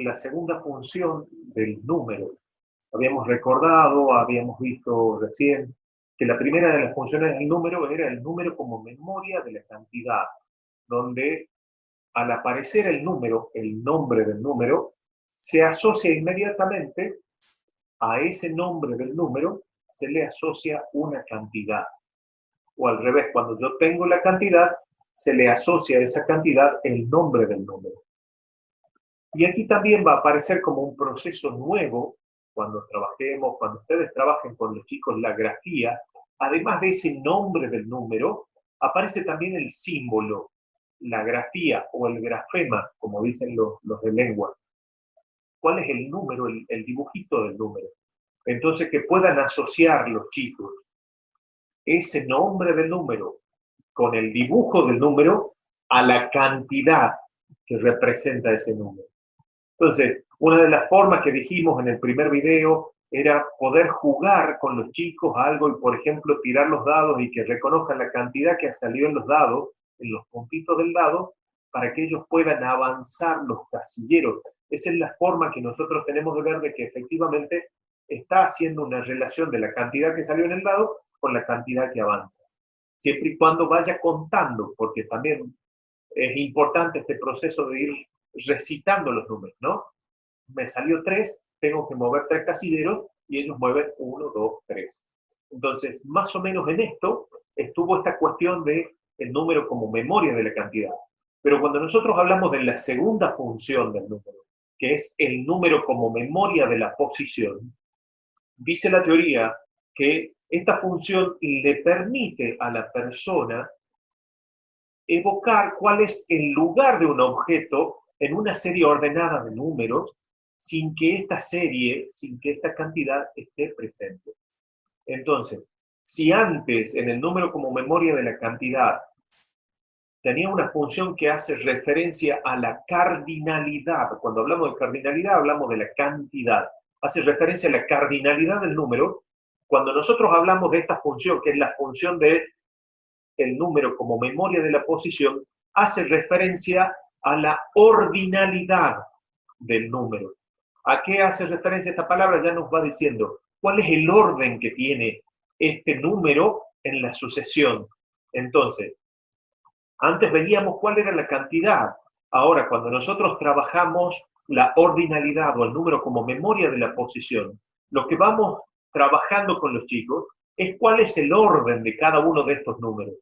la segunda función del número. Habíamos recordado, habíamos visto recién, que la primera de las funciones del número era el número como memoria de la cantidad, donde al aparecer el número, el nombre del número, se asocia inmediatamente a ese nombre del número, se le asocia una cantidad. O al revés, cuando yo tengo la cantidad, se le asocia a esa cantidad el nombre del número. Y aquí también va a aparecer como un proceso nuevo, cuando trabajemos, cuando ustedes trabajen con los chicos la grafía, además de ese nombre del número, aparece también el símbolo, la grafía o el grafema, como dicen los de lengua. ¿Cuál es el número, el dibujito del número? Entonces, que puedan asociar los chicos ese nombre del número con el dibujo del número a la cantidad que representa ese número. Entonces, una de las formas que dijimos en el primer video era poder jugar con los chicos a algo y, por ejemplo, tirar los dados y que reconozcan la cantidad que ha salido en los dados, en los puntitos del dado, para que ellos puedan avanzar los casilleros. Esa es la forma que nosotros tenemos de ver de que efectivamente está haciendo una relación de la cantidad que salió en el dado con la cantidad que avanza. Siempre y cuando vaya contando, porque también es importante este proceso de ir recitando los números, ¿no? Me salió 3, tengo que mover 3 casilleros y ellos mueven 1, 2, 3. Entonces, más o menos en esto estuvo esta cuestión de el número como memoria de la cantidad. Pero cuando nosotros hablamos de la segunda función del número, que es el número como memoria de la posición, dice la teoría que esta función le permite a la persona evocar cuál es el lugar de un objeto en una serie ordenada de números sin que esta serie, sin que esta cantidad esté presente. Entonces, si antes en el número como memoria de la cantidad tenía una función que hace referencia a la cardinalidad, cuando hablamos de cardinalidad hablamos de la cantidad, hace referencia a la cardinalidad del número, cuando nosotros hablamos de esta función, que es la función de el número como memoria de la posición, hace referencia a la ordinalidad del número. ¿A qué hace referencia esta palabra? Ya nos va diciendo cuál es el orden que tiene este número en la sucesión. Entonces, antes veíamos cuál era la cantidad. Ahora, cuando nosotros trabajamos la ordinalidad o el número como memoria de la posición, lo que vamos trabajando con los chicos es cuál es el orden de cada uno de estos números.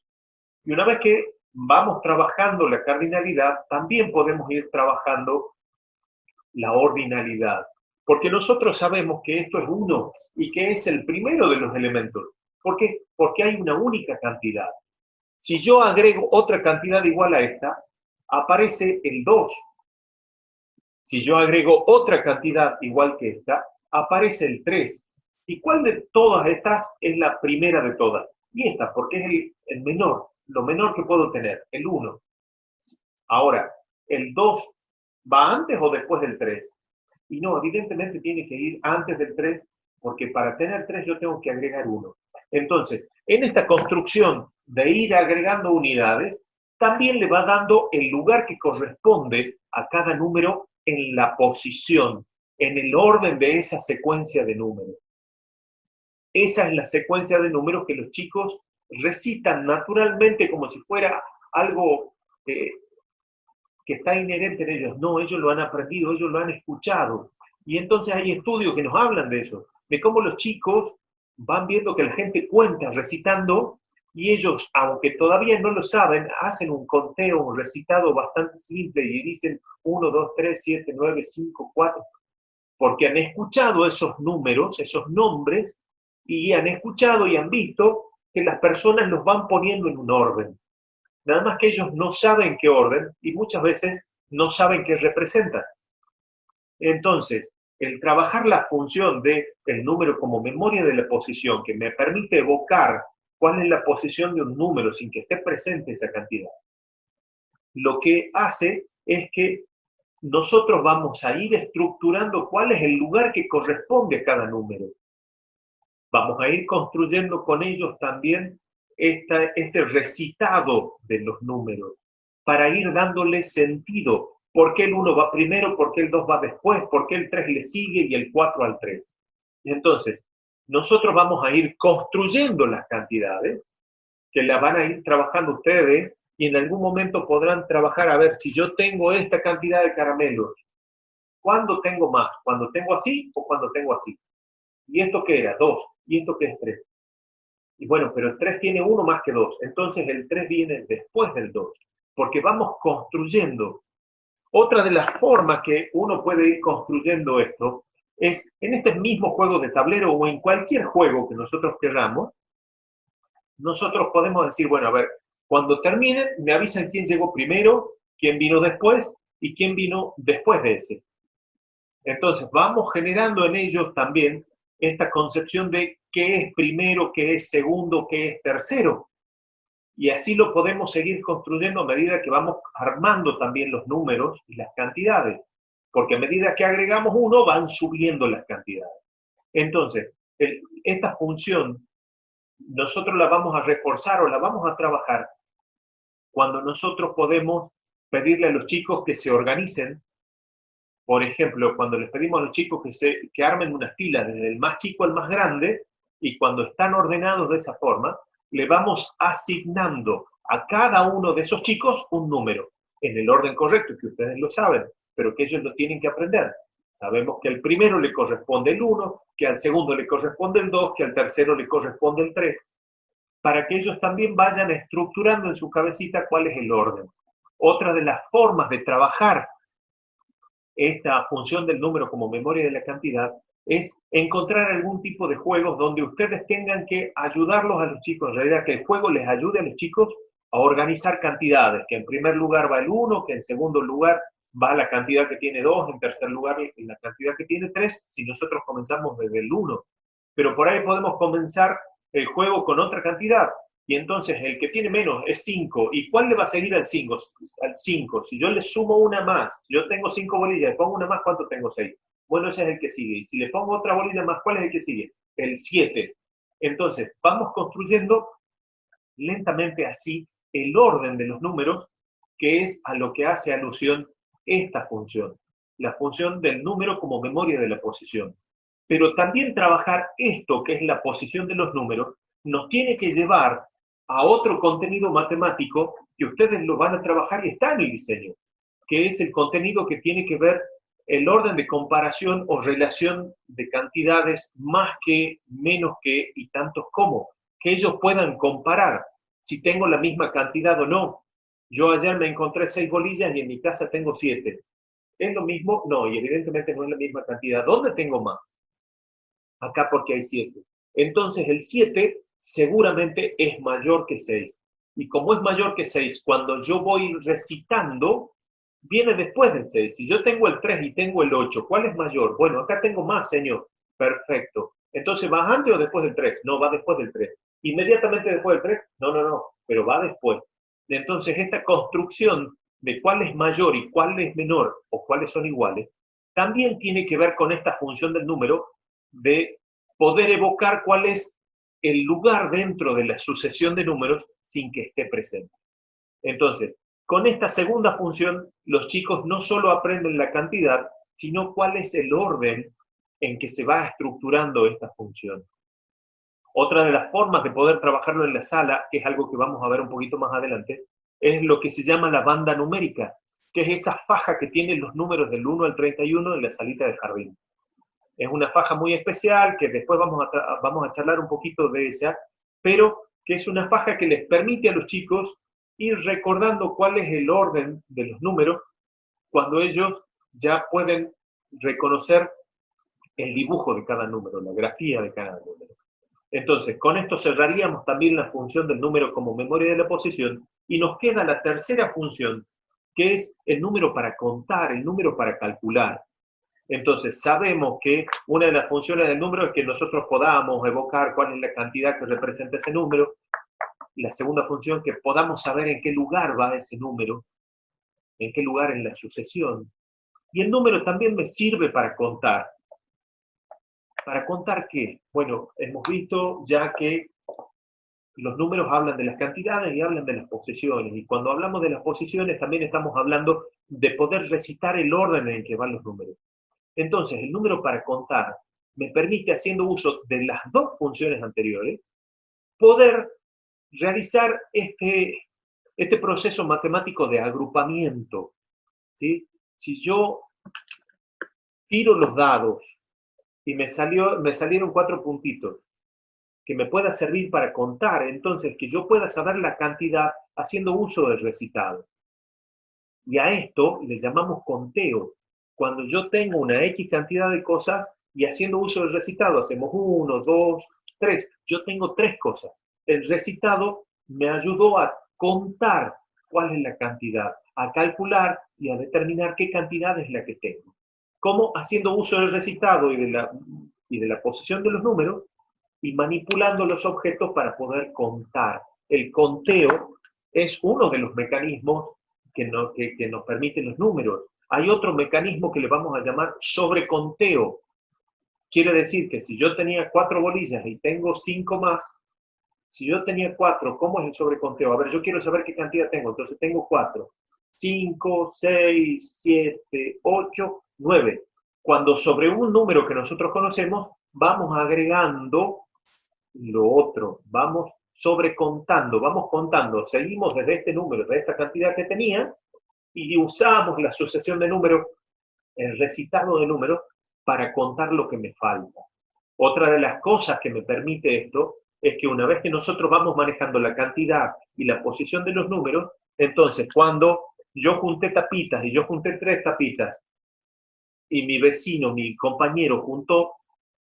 Y una vez que vamos trabajando la cardinalidad, también podemos ir trabajando la ordinalidad. Porque nosotros sabemos que esto es uno y que es el primero de los elementos. ¿Por qué? Porque hay una única cantidad. Si yo agrego otra cantidad igual a esta, aparece el 2. Si yo agrego otra cantidad igual que esta, aparece el 3. ¿Y cuál de todas estas es la primera de todas? Y esta, porque es el menor, lo menor que puedo tener, el 1. Ahora, ¿el 2 va antes o después del 3? Y no, evidentemente tiene que ir antes del 3, porque para tener 3 yo tengo que agregar 1. Entonces, en esta construcción de ir agregando unidades, también le va dando el lugar que corresponde a cada número en la posición, en el orden de esa secuencia de números. Esa es la secuencia de números que los chicos recitan naturalmente como si fuera algo que está inherente en ellos. No, ellos lo han aprendido, ellos lo han escuchado. Y entonces hay estudios que nos hablan de eso, de cómo los chicos van viendo que la gente cuenta recitando y ellos, aunque todavía no lo saben, hacen un conteo, un recitado bastante simple y dicen 1, 2, 3, 7, 9, 5, 4, porque han escuchado esos números, esos nombres, y han escuchado y han visto que las personas los van poniendo en un orden. Nada más que ellos no saben qué orden y muchas veces no saben qué representan. Entonces, el trabajar la función del número como memoria de la posición, que me permite evocar cuál es la posición de un número sin que esté presente esa cantidad, lo que hace es que nosotros vamos a ir estructurando cuál es el lugar que corresponde a cada número. Vamos a ir construyendo con ellos también este recitado de los números para ir dándole sentido ¿Por qué el 1 va primero? ¿Por qué el 2 va después? ¿Por qué el 3 le sigue y el 4 al 3? Y entonces, nosotros vamos a ir construyendo las cantidades, que las van a ir trabajando ustedes, y en algún momento podrán trabajar a ver si yo tengo esta cantidad de caramelos, ¿cuándo tengo más? ¿Cuando tengo así o cuando tengo así? ¿Y esto qué era? 2. ¿Y esto qué es 3? Y bueno, pero el 3 tiene 1 más que 2. Entonces el 3 viene después del 2. Porque vamos construyendo. Otra de las formas que uno puede ir construyendo esto es en este mismo juego de tablero o en cualquier juego que nosotros queramos, nosotros podemos decir, bueno, a ver, cuando terminen, me avisan quién llegó primero, quién vino después y quién vino después de ese. Entonces, vamos generando en ellos también esta concepción de qué es primero, qué es segundo, qué es tercero. Y así lo podemos seguir construyendo a medida que vamos armando también los números y las cantidades. Porque a medida que agregamos uno, van subiendo las cantidades. Entonces, esta función nosotros la vamos a reforzar o la vamos a trabajar cuando nosotros podemos pedirle a los chicos que se organicen. Por ejemplo, cuando les pedimos a los chicos que armen una fila desde el más chico al más grande, y cuando están ordenados de esa forma, le vamos asignando a cada uno de esos chicos un número, en el orden correcto, que ustedes lo saben, pero que ellos lo tienen que aprender. Sabemos que al primero le corresponde el 1, que al segundo le corresponde el 2, que al tercero le corresponde el 3, para que ellos también vayan estructurando en su cabecita cuál es el orden. Otra de las formas de trabajar esta función del número como memoria de la cantidad es encontrar algún tipo de juegos donde ustedes tengan que ayudarlos a los chicos, en realidad que el juego les ayude a los chicos a organizar cantidades, que en primer lugar va el 1, que en segundo lugar va la cantidad que tiene 2, en tercer lugar la cantidad que tiene 3, si nosotros comenzamos desde el 1. Pero por ahí podemos comenzar el juego con otra cantidad, y entonces el que tiene menos es 5. ¿Y cuál le va a seguir al 5? Al 5. Si yo le sumo una más, si yo tengo 5 bolillas, le pongo una más, ¿cuánto tengo? 6. Bueno, ese es el que sigue. Y si le pongo otra bolilla más, ¿cuál es el que sigue? El 7. Entonces, vamos construyendo lentamente así el orden de los números, que es a lo que hace alusión esta función. La función del número como memoria de la posición. Pero también trabajar esto, que es la posición de los números, nos tiene que llevar a otro contenido matemático que ustedes lo van a trabajar y está en el diseño, que es el contenido que tiene que ver el orden de comparación o relación de cantidades más que, menos que y tantos como, que ellos puedan comparar si tengo la misma cantidad o no. Yo ayer me encontré 6 bolillas y en mi casa tengo 7. ¿Es lo mismo? No, y evidentemente no es la misma cantidad. ¿Dónde tengo más? Acá porque hay 7. Entonces el 7 seguramente es mayor que 6. Y como es mayor que 6, cuando yo voy recitando, viene después del 6. Si yo tengo el 3 y tengo el 8, ¿cuál es mayor? Bueno, acá tengo más, señor. Perfecto. Entonces, ¿va antes o después del 3? No, va después del 3. ¿Inmediatamente después del 3? No, no, no, pero va después. Entonces, esta construcción de cuál es mayor y cuál es menor o cuáles son iguales, también tiene que ver con esta función del número de poder evocar cuál es el lugar dentro de la sucesión de números sin que esté presente. Entonces, con esta segunda función, los chicos no solo aprenden la cantidad, sino cuál es el orden en que se va estructurando esta función. Otra de las formas de poder trabajarlo en la sala, que es algo que vamos a ver un poquito más adelante, es lo que se llama la banda numérica, que es esa faja que tienen los números del 1 al 31 en la salita de jardín. Es una faja muy especial, que después vamos a charlar un poquito de ella, pero que es una faja que les permite a los chicos ir recordando cuál es el orden de los números cuando ellos ya pueden reconocer el dibujo de cada número, la grafía de cada número. Entonces, con esto cerraríamos también la función del número como memoria de la posición y nos queda la tercera función, que es el número para contar, el número para calcular. Entonces, sabemos que una de las funciones del número es que nosotros podamos evocar cuál es la cantidad que representa ese número. La segunda función, que podamos saber en qué lugar va ese número, en qué lugar en la sucesión. Y el número también me sirve para contar. ¿Para contar qué? Bueno, hemos visto ya que Los números hablan de las cantidades y hablan de las posiciones. Y cuando hablamos de las posiciones, también estamos hablando de poder recitar el orden en el que van los números. Entonces, el número para contar me permite, haciendo uso de las dos funciones anteriores, poder realizar este proceso matemático de agrupamiento. ¿Sí? Si yo tiro los dados y me salieron 4 puntitos, que me pueda servir para contar, entonces que yo pueda saber la cantidad haciendo uso del recitado. Y a esto le llamamos conteo. Cuando yo tengo una X cantidad de cosas y haciendo uso del recitado, hacemos 1, 2, 3, yo tengo 3 cosas. El recitado me ayudó a contar cuál es la cantidad, a calcular y a determinar qué cantidad es la que tengo. ¿Cómo? Haciendo uso del recitado y de la posición de los números y manipulando los objetos para poder contar. El conteo es uno de los mecanismos que nos permiten los números. Hay otro mecanismo que le vamos a llamar sobreconteo. Quiere decir que si yo tenía 4 bolillas y tengo 5 más, si yo tenía 4, ¿cómo es el sobreconteo? A ver, yo quiero saber qué cantidad tengo, entonces tengo 4. 5, 6, 7, 8, 9. Cuando sobre un número que nosotros conocemos, vamos agregando lo otro, vamos sobrecontando, vamos contando, seguimos desde este número, de esta cantidad que tenía, y usamos la sucesión de números, el recitado de números, para contar lo que me falta. Otra de las cosas que me permite esto es que una vez que nosotros vamos manejando la cantidad y la posición de los números, entonces cuando yo junté tapitas y yo junté 3 tapitas y mi vecino, mi compañero juntó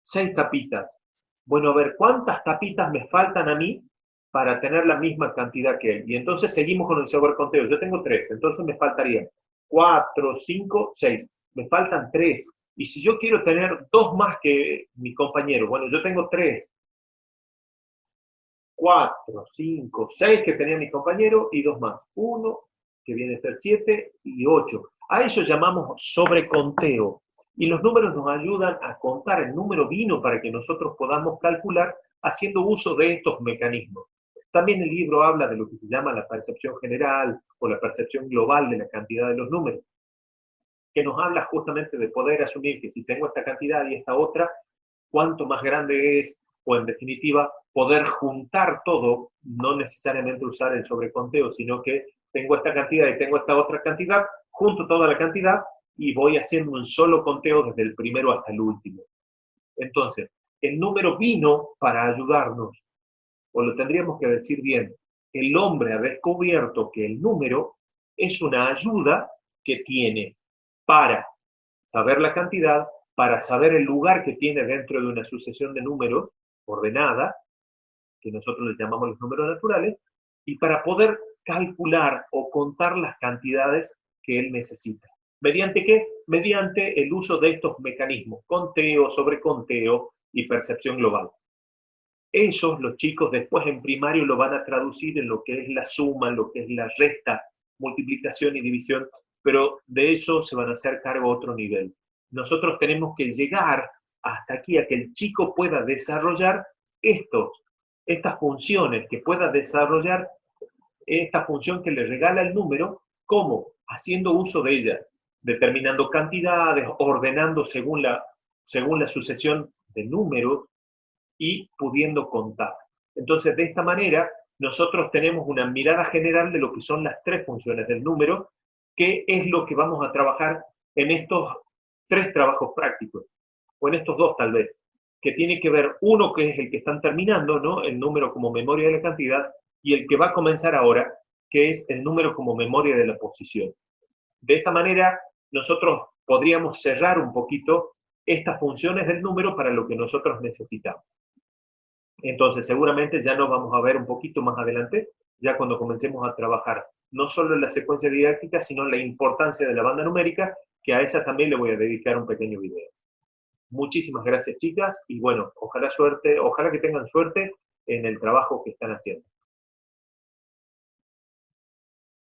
6 tapitas, bueno, a ver, ¿cuántas tapitas me faltan a mí para tener la misma cantidad que él? Y entonces seguimos con el sobreconteo. Yo tengo 3, entonces me faltarían 4, 5, 6. Me faltan 3. Y si yo quiero tener 2 más que mi compañero, bueno, yo tengo 3, 4, 5, 6 que tenía mi compañero y 2 más. 1, que viene a ser 7 y 8. A eso llamamos sobreconteo. Y los números nos ayudan a contar el número bino para que nosotros podamos calcular haciendo uso de estos mecanismos. También el libro habla de lo que se llama la percepción general o la percepción global de la cantidad de los números, que nos habla justamente de poder asumir que si tengo esta cantidad y esta otra, cuánto más grande es, o en definitiva, poder juntar todo, no necesariamente usar el sobreconteo, sino que tengo esta cantidad y tengo esta otra cantidad, junto toda la cantidad y voy haciendo un solo conteo desde el primero hasta el último. Entonces, el número vino para ayudarnos, o lo tendríamos que decir bien, el hombre ha descubierto que el número es una ayuda que tiene para saber la cantidad, para saber el lugar que tiene dentro de una sucesión de números ordenada, que nosotros les llamamos los números naturales, y para poder calcular o contar las cantidades que él necesita. ¿Mediante qué? Mediante el uso de estos mecanismos, conteo, sobreconteo y percepción global. Esos los chicos después en primario lo van a traducir en lo que es la suma, en lo que es la resta, multiplicación y división, pero de eso se van a hacer cargo a otro nivel. Nosotros tenemos que llegar hasta aquí a que el chico pueda desarrollar estas funciones, que pueda desarrollar esta función que le regala el número, ¿cómo? Haciendo uso de ellas, determinando cantidades, ordenando según la sucesión de números y pudiendo contar. Entonces, de esta manera, nosotros tenemos una mirada general de lo que son las 3 funciones del número, que es lo que vamos a trabajar en estos 3 trabajos prácticos, o en estos 2 tal vez, que tiene que ver uno que es el que están terminando, ¿no? El número como memoria de la cantidad, y el que va a comenzar ahora, que es el número como memoria de la posición. De esta manera, nosotros podríamos cerrar un poquito estas funciones del número para lo que nosotros necesitamos. Entonces, seguramente ya nos vamos a ver un poquito más adelante, ya cuando comencemos a trabajar no solo en la secuencia didáctica, sino en la importancia de la banda numérica, que a esa también le voy a dedicar un pequeño video. Muchísimas gracias, chicas, y bueno, ojalá que tengan suerte en el trabajo que están haciendo.